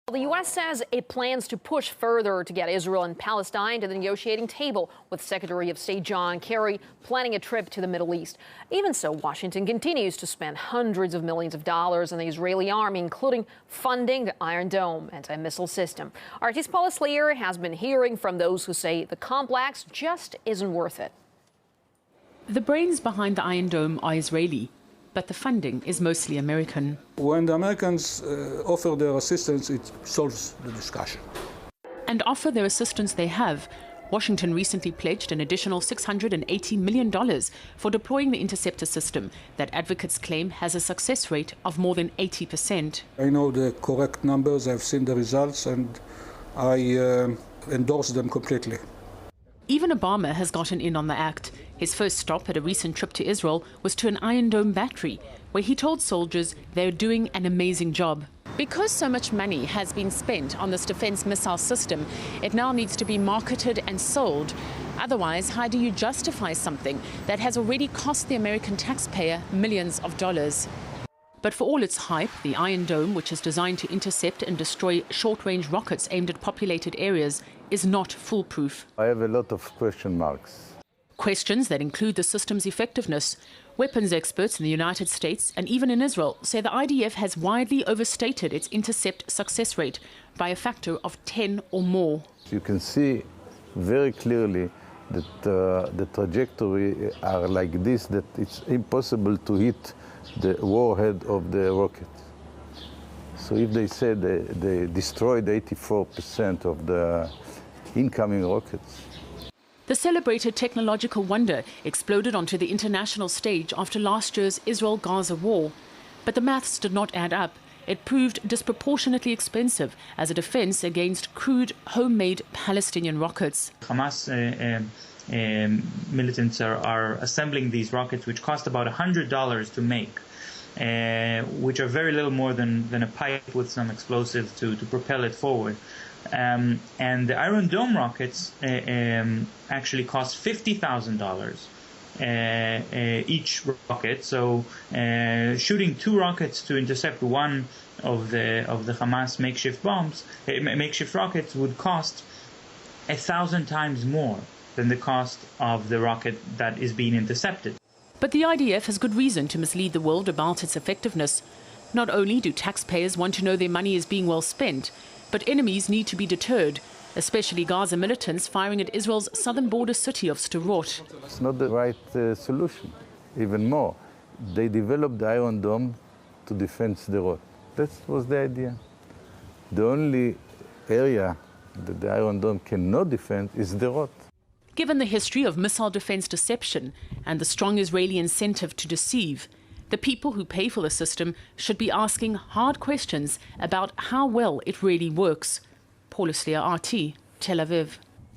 The U.S. says it plans to push further to get Israel and Palestine to the negotiating table, with Secretary of State John Kerry planning a trip to the Middle East. Even so, Washington continues to spend hundreds of millions of dollars on the Israeli army, including funding the Iron Dome anti-missile system. RT's Paula Slayer has been hearing from those who say the complex just isn't worth it. The brains behind the Iron Dome are Israeli, but the funding is mostly American. When the Americans offer their assistance, it solves the discussion. And offer their assistance they have. Washington recently pledged an additional $680 million for deploying the interceptor system that advocates claim has a success rate of more than 80%. I know the correct numbers, I've seen the results, and I endorse them completely. Even Obama has gotten in on the act. His first stop at a recent trip to Israel was to an Iron Dome battery, where he told soldiers they're doing an amazing job. Because so much money has been spent on this defense missile system, it now needs to be marketed and sold. Otherwise, how do you justify something that has already cost the American taxpayer millions of dollars? But for all its hype, the Iron Dome, which is designed to intercept and destroy short-range rockets aimed at populated areas, is not foolproof. I have a lot of question marks. Questions that include the system's effectiveness. Weapons experts in the United States and even in Israel say the IDF has widely overstated its intercept success rate by a factor of 10 or more. You can see very clearly that the trajectory are like this, that it's impossible to hit the warhead of the rocket. So if they said they destroyed 84% of the incoming rockets. The celebrated technological wonder exploded onto the international stage after last year's Israel-Gaza war. But the maths did not add up. It proved disproportionately expensive as a defense against crude, homemade Palestinian rockets. Hamas militants are assembling these rockets, which cost about $100 to make, which are very little more than a pipe with some explosives to propel it forward. And the Iron Dome rockets actually cost $50,000 each rocket. So shooting 2 rockets to intercept one of the Hamas makeshift rockets would cost 1,000 times more than the cost of the rocket that is being intercepted. But the IDF has good reason to mislead the world about its effectiveness. Not only do taxpayers want to know their money is being well spent, but enemies need to be deterred, especially Gaza militants firing at Israel's southern border city of Sderot. It's not the right solution. Even more, they developed the Iron Dome to defend Sderot. That was the idea. The only area that the Iron Dome cannot defend is Sderot. Given the history of missile defense deception and the strong Israeli incentive to deceive, the people who pay for the system should be asking hard questions about how well it really works. Paula Slayer, RT, Tel Aviv.